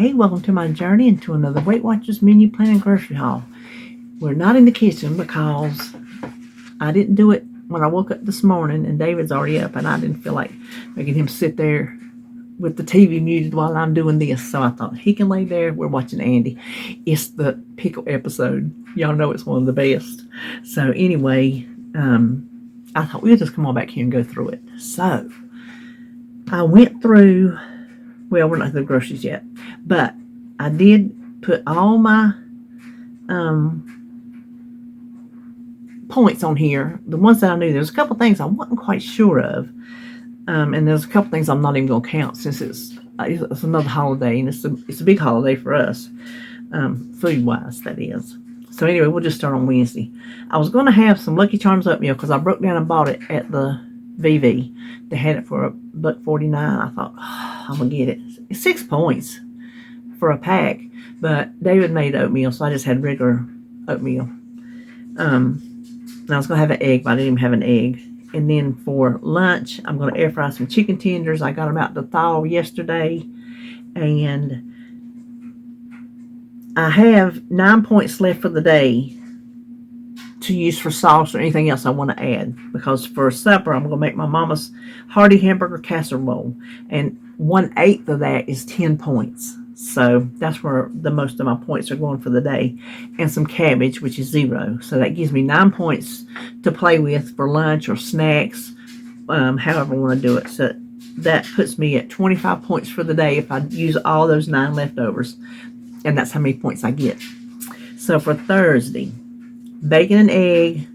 Hey, welcome to my journey into another Weight Watchers menu planning grocery haul. We're not in the kitchen because I didn't do it when I woke up this morning and David's already up and I didn't feel like making him sit there with the TV muted while I'm doing this. So I thought he can lay there. We're watching Andy. It's the pickle episode. Y'all know it's one of the best. So anyway, I thought we'll just come on back here and go through it. So I went through, well, we're not through the groceries yet, but I did put all my points on here, the ones that I knew. There's a couple things I wasn't quite sure of, and there's a couple things I'm not even going to count since it's another holiday, and it's a big holiday for us, food-wise, that is. So anyway, we'll just start on Wednesday. I was going to have some Lucky Charms oatmeal because I broke down and bought it at the VV. They had it for $1.49. I thought, I'm going to get it. It's 6 points for a pack, but David made oatmeal, so I just had regular oatmeal. And I was going to have an egg, but I didn't even have an egg. And then for lunch, I'm going to air fry some chicken tenders. I got them out to thaw yesterday. And I have 9 points left for the day to use for sauce or anything else I want to add. Because for supper, I'm going to make my mama's hearty hamburger casserole. And 1/8 of that is 10 points. So that's where the most of my points are going for the day. And some cabbage, which is 0. So that gives me 9 points to play with for lunch or snacks, however I want to do it. So that puts me at 25 points for the day if I use all those 9 leftovers. And that's how many points I get. So for Thursday, bacon and egg.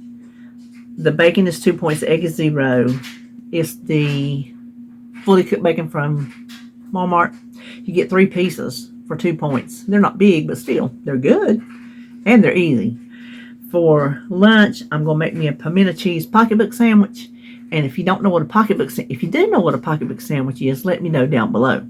The bacon is 2 points. The egg is 0. It's the fully cooked bacon from Walmart. You get 3 pieces for 2 points. They're not big, but still, they're good. And they're easy. For lunch, I'm going to make me a pimento cheese pocketbook sandwich. And if you don't know what a pocketbook, if you do know what a pocketbook sandwich is, let me know down below.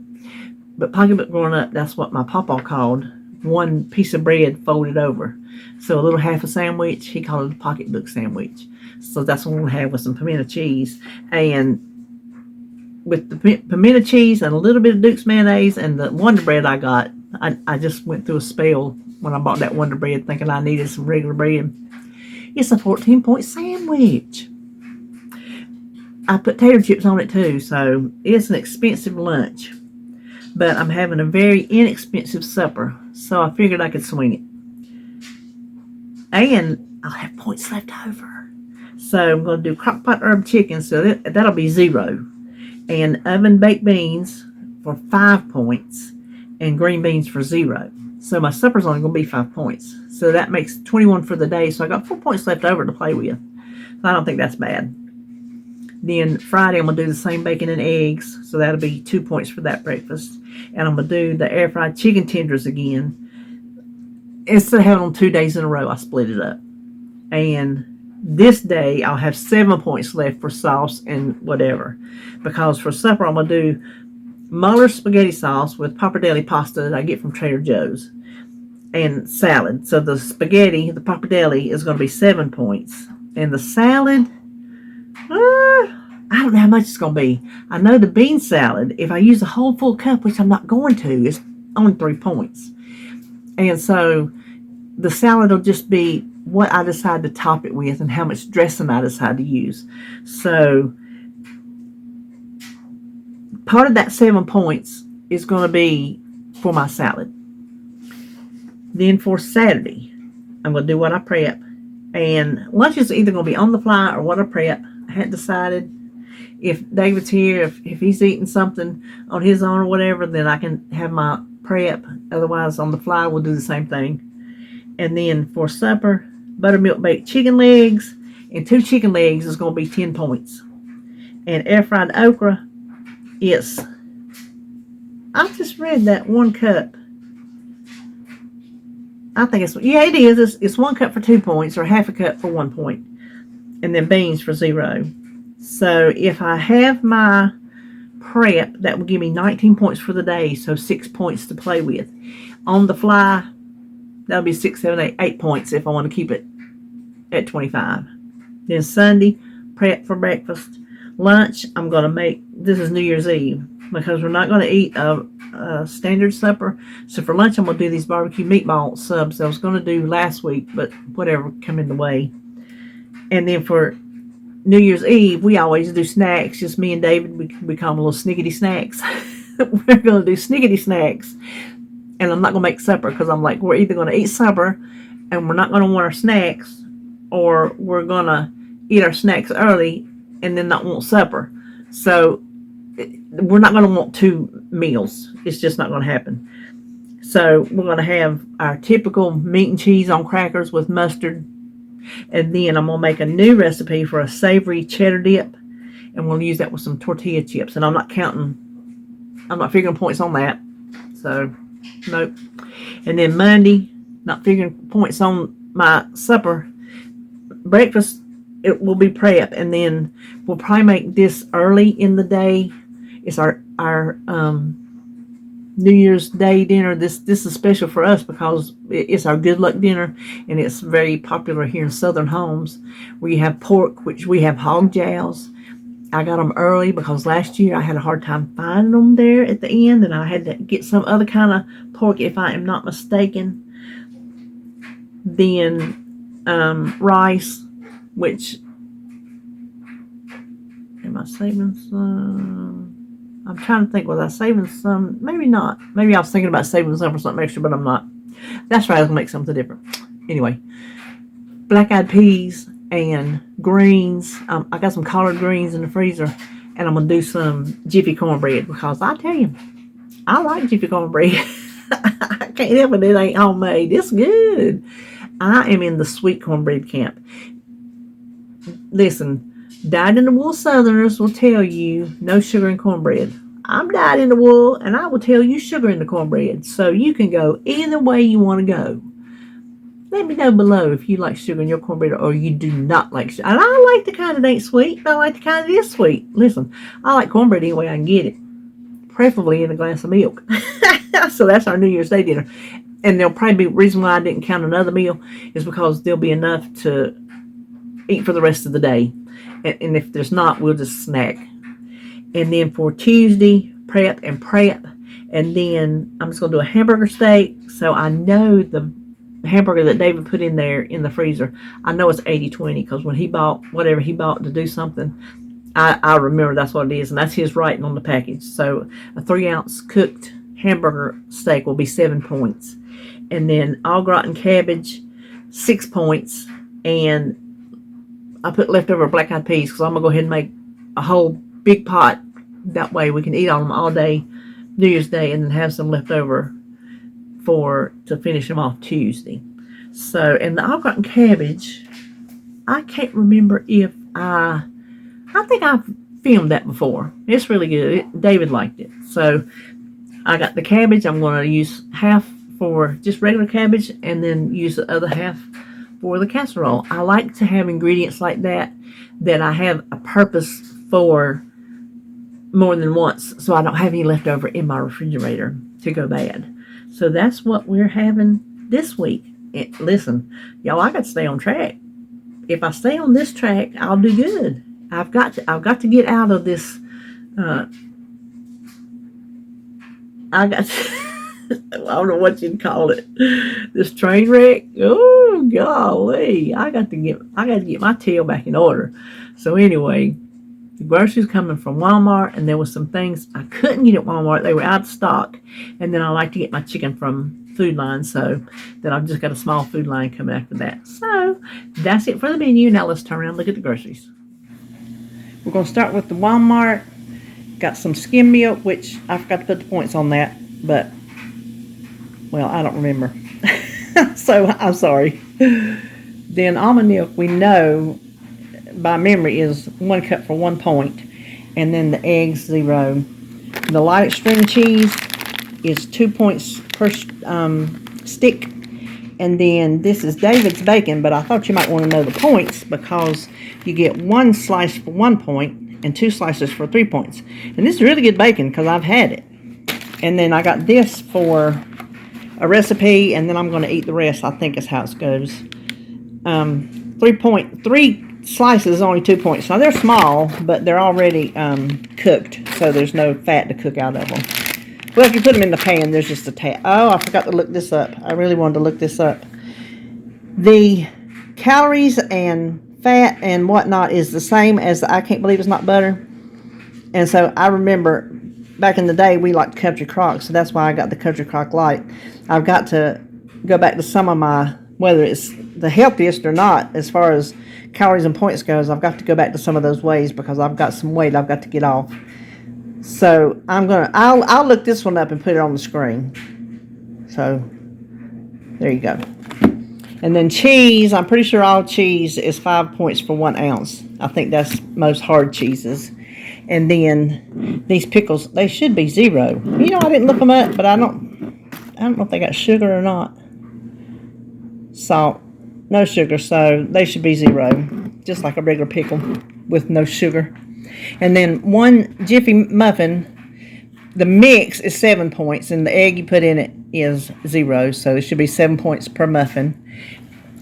But pocketbook growing up, that's what my papa called one piece of bread folded over. So a little half a sandwich, he called it a pocketbook sandwich. So that's what we'll have with some pimento cheese. And with the pimento cheese and a little bit of Duke's mayonnaise and the Wonder Bread I got, I just went through a spell when I bought that Wonder Bread thinking I needed some regular bread. It's a 14-point sandwich. I put tater chips on it too, so it's an expensive lunch. But I'm having a very inexpensive supper, so I figured I could swing it. And I'll have points left over. So I'm going to do Crockpot herb chicken, so that'll be 0. And oven baked beans for 5 points and green beans for 0. So my supper's only going to be 5 points. So that makes 21 for the day. So I got 4 points left over to play with. So I don't think that's bad. Then Friday I'm going to do the same bacon and eggs. So that'll be 2 points for that breakfast. And I'm going to do the air fried chicken tenders again. Instead of having them 2 days in a row, I split it up. And this day, I'll have 7 points left for sauce and whatever. Because for supper, I'm going to do Mueller spaghetti sauce with pappardelle pasta that I get from Trader Joe's. And salad. So the spaghetti, the pappardelle, is going to be 7 points. And the salad, I don't know how much it's going to be. I know the bean salad, if I use a whole full cup, which I'm not going to, is only 3 points. And so the salad will just be what I decide to top it with and how much dressing I decide to use. So part of that 7 points is going to be for my salad. Then for Saturday, I'm going to do what I prep. And lunch is either going to be on the fly or what I prep. I hadn't decided. If David's here, if he's eating something on his own or whatever, then I can have my prep. Otherwise, on the fly, we'll do the same thing. And then for supper, buttermilk baked chicken legs. And 2 chicken legs is going to be 10 points. And air fried okra, I just read that 1 cup. I think it is. It's 1 cup for 2 points or half a cup for 1 point. And then beans for 0. So if I have my prep, that will give me 19 points for the day. So 6 points to play with. On the fly, that'll be 6, 7, 8 points if I want to keep it at 25. Then Sunday, prep for breakfast. Lunch, I'm going to make, this is New Year's Eve. because we're not going to eat a standard supper. So for lunch, I'm going to do these barbecue meatball subs that I was going to do last week, but whatever come in the way. And then for New Year's Eve, we always do snacks. Just me and David, we call them little snickety snacks. We're going to do snickety snacks. And I'm not going to make supper because I'm like, we're either going to eat supper and we're not going to want our snacks, or we're going to eat our snacks early and then not want supper. So we're not going to want two meals. It's just not going to happen. So we're going to have our typical meat and cheese on crackers with mustard. And then I'm going to make a new recipe for a savory cheddar dip. And we'll use that with some tortilla chips. And I'm not figuring points on that. So, nope. And then Monday, not figuring points on my supper. Breakfast, it will be prep. And then we'll probably make this early in the day. It's our New Year's Day dinner. This is special for us because it's our good luck dinner, and it's very popular here in Southern homes. We have pork, which we have hog jows. I got them early because last year I had a hard time finding them there at the end, and I had to get some other kind of pork if I am not mistaken. Then rice, which, am I saving some? I'm trying to think, was I saving some? Maybe not. Maybe I was thinking about saving some for something extra, but I'm not. That's right, I was going to make something different. Anyway, black-eyed peas and greens. I got some collard greens in the freezer, and I'm going to do some Jiffy cornbread because I tell you, I like Jiffy cornbread. I can't help it, it ain't homemade. It's good. I am in the sweet cornbread camp. Listen, dyed-in-the-wool Southerners will tell you no sugar in cornbread. I'm dyed in the wool, and I will tell you sugar in the cornbread. So you can go either way you want to go. Let me know below if you like sugar in your cornbread or you do not like sugar. And I like the kind that ain't sweet, but I like the kind that is sweet. Listen, I like cornbread any way I can get it, preferably in a glass of milk. So that's our New Year's Day dinner. And there'll probably be a reason why I didn't count another meal is because there'll be enough to eat for the rest of the day. And if there's not, we'll just snack. And then for Tuesday, prep. And then I'm just going to do a hamburger steak. So I know the hamburger that David put in there in the freezer, I know it's 80-20 because when he bought whatever he bought to do something, I remember that's what it is. And that's his writing on the package. So a 3-ounce cooked hamburger steak will be 7 points. And then au gratin cabbage, 6 points. And I put leftover black-eyed peas because I'm going to go ahead and make a whole big pot. That way we can eat on them all day, New Year's Day, and then have some left over to finish them off Tuesday. So, and the au gratin cabbage, I can't remember if I think I've filmed that before. It's really good. David liked it. So I got the cabbage. I'm going to use half for just regular cabbage and then use the other half for the casserole. I like to have ingredients like that I have a purpose for more than once, so I don't have any left over in my refrigerator to go bad. So that's what we're having this week. Listen, y'all, I got to stay on track. If I stay on this track, I'll do good. I've got to get out of this. I don't know what you'd call it. This train wreck. Oh golly! I got to get my tail back in order. So anyway, the groceries coming from Walmart, and there was some things I couldn't get at Walmart. They were out of stock. And then I like to get my chicken from Food Line, so then I've just got a small Food Line coming after that. So that's it for the menu. Now let's turn around and look at the groceries. We're going to start with the Walmart. Got some skim milk, which I forgot to put the points on that, but well, I don't remember. So I'm sorry. Then almond milk, we know by memory is 1 cup for 1 point, and then the eggs 0. The light string cheese is 2 points per stick, and then this is David's bacon, but I thought you might want to know the points because you get 1 slice for 1 point and 2 slices for 3 points. And this is really good bacon because I've had it. And then I got this for a recipe, and then I'm going to eat the rest. I think is how it goes. 3 slices is only 2 points. Now they're small, but they're already cooked. so there's no fat to cook out of them. Well, if you put them in the pan, there's just a tad. Oh, I forgot to look this up. I really wanted to look this up. The calories and fat and whatnot is the same as the I Can't Believe It's Not Butter. And so I remember back in the day we liked Country Crock, so that's why I got the Country Crock Light. I've got to go back to some of my, whether it's the healthiest or not, as far as calories and points goes, I've got to go back to some of those ways because I've got some weight I've got to get off. So I'll look this one up and put it on the screen. So there you go. And then cheese, I'm pretty sure all cheese is 5 points for 1 ounce. I think that's most hard cheeses. And then these pickles, they should be 0. You know, I didn't look them up, but I don't know if they got sugar or not. Salt, no sugar, so they should be 0, just like a regular pickle with no sugar. And then 1 Jiffy muffin, the mix is 7 points, and the egg you put in it is 0, so it should be 7 points per muffin.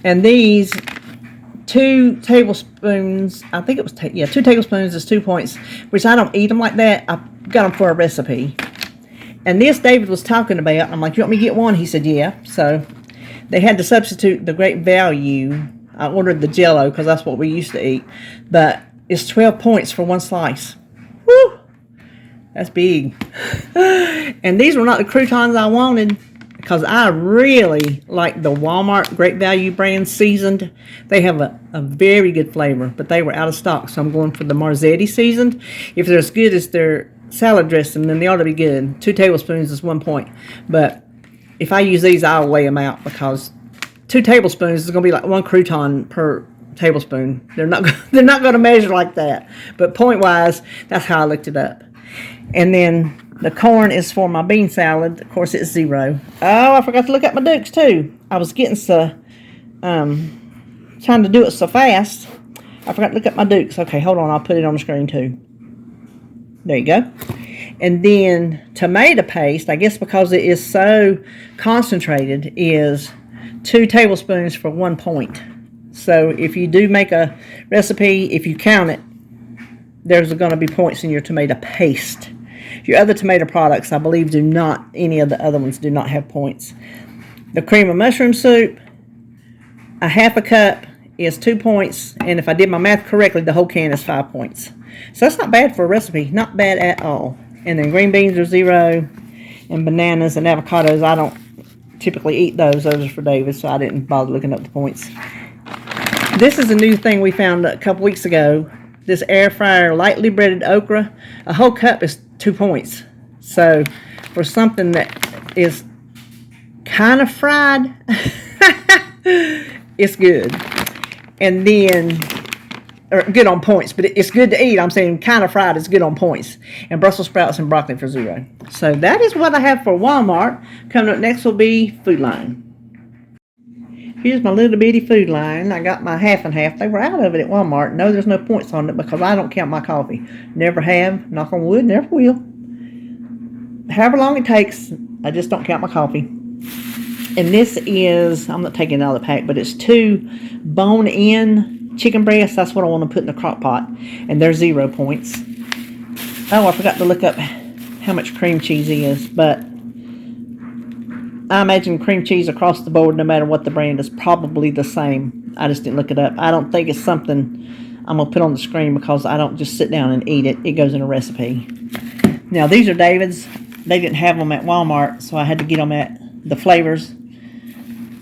And these 2 tablespoons, I think it was, 2 tablespoons is 2 points, which I don't eat them like that. I got them for a recipe. And this David was talking about, I'm like, you want me to get one? He said, yeah. So they had to substitute the Great Value. I ordered the Jell-O because that's what we used to eat. But it's 12 points for 1 slice. Woo! That's big. And these were not the croutons I wanted, because I really like the Walmart Great Value brand seasoned. They have a very good flavor, but they were out of stock, so I'm going for the Marzetti seasoned. If they're as good as their salad dressing, then they ought to be good. 2 tablespoons is 1 point. But if I use these, I'll weigh them out, because 2 tablespoons is going to be like 1 crouton per tablespoon. They're not going to measure like that. But point-wise, that's how I looked it up. And then the corn is for my bean salad. Of course, it's 0. Oh, I forgot to look at my dukes, too. I was getting so, trying to do it so fast. I forgot to look at my dukes. Okay, hold on. I'll put it on the screen, too. There you go. And then tomato paste, I guess because it is so concentrated, is 2 tablespoons for 1 point. So if you do make a recipe, if you count it, there's going to be points in your tomato paste. Your other tomato products, I believe, do not, any of the other ones do not have points. The cream of mushroom soup, a half a cup is 2 points, and if I did my math correctly, the whole can is 5 points. So that's not bad for a recipe, not bad at all. And then green beans are 0, and bananas and avocados, I don't typically eat those. Those are for David, so I didn't bother looking up the points. This is a new thing we found a couple weeks ago. This air fryer lightly breaded okra, a whole cup is 2 points. So for something that is kind of fried, it's good. And then, or good on points, but it's good to eat. I'm saying kind of fried is good on points. And Brussels sprouts and broccoli for 0. So that is what I have for Walmart. Coming up next will be Food Line. Here's my little bitty Food Line. I got my half and half. They were out of it at Walmart. No, there's no points on it because I don't count my coffee. Never have. Knock on wood, never will. However long it takes, I just don't count my coffee. And this is, I'm not taking it out of the pack, but it's 2 bone-in chicken breasts. That's what I want to put in the crock pot. And they're 0 points. Oh, I forgot to look up how much cream cheese is, but I imagine cream cheese across the board, no matter what the brand, is probably the same. I just didn't look it up. I don't think it's something I'm going to put on the screen because I don't just sit down and eat it. It goes in a recipe. Now, these are David's. They didn't have them at Walmart, so I had to get them at the Flavors.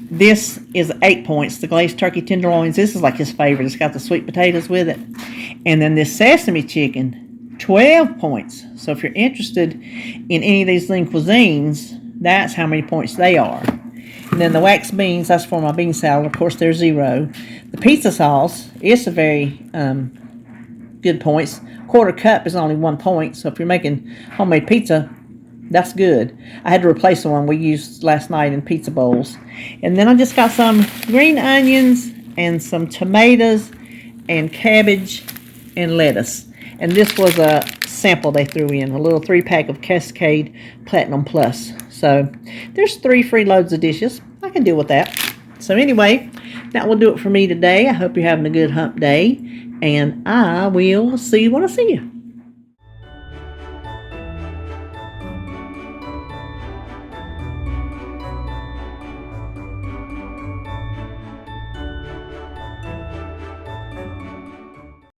This is 8 points. The glazed turkey tenderloins. This is like his favorite. It's got the sweet potatoes with it. And then this sesame chicken, 12 points. So if you're interested in any of these lean cuisines, that's how many points they are. And then the wax beans, that's for my bean salad. Of course, they're 0. The pizza sauce is a very good points. Quarter cup is only 1 point. So if you're making homemade pizza, that's good. I had to replace the one we used last night in pizza bowls. And then I just got some green onions and some tomatoes and cabbage and lettuce. And this was a sample they threw in, a little 3-pack of Cascade Platinum Plus. So there's 3 free loads of dishes. I can deal with that. So anyway, that will do it for me today. I hope you're having a good hump day. And I will see you when I see you.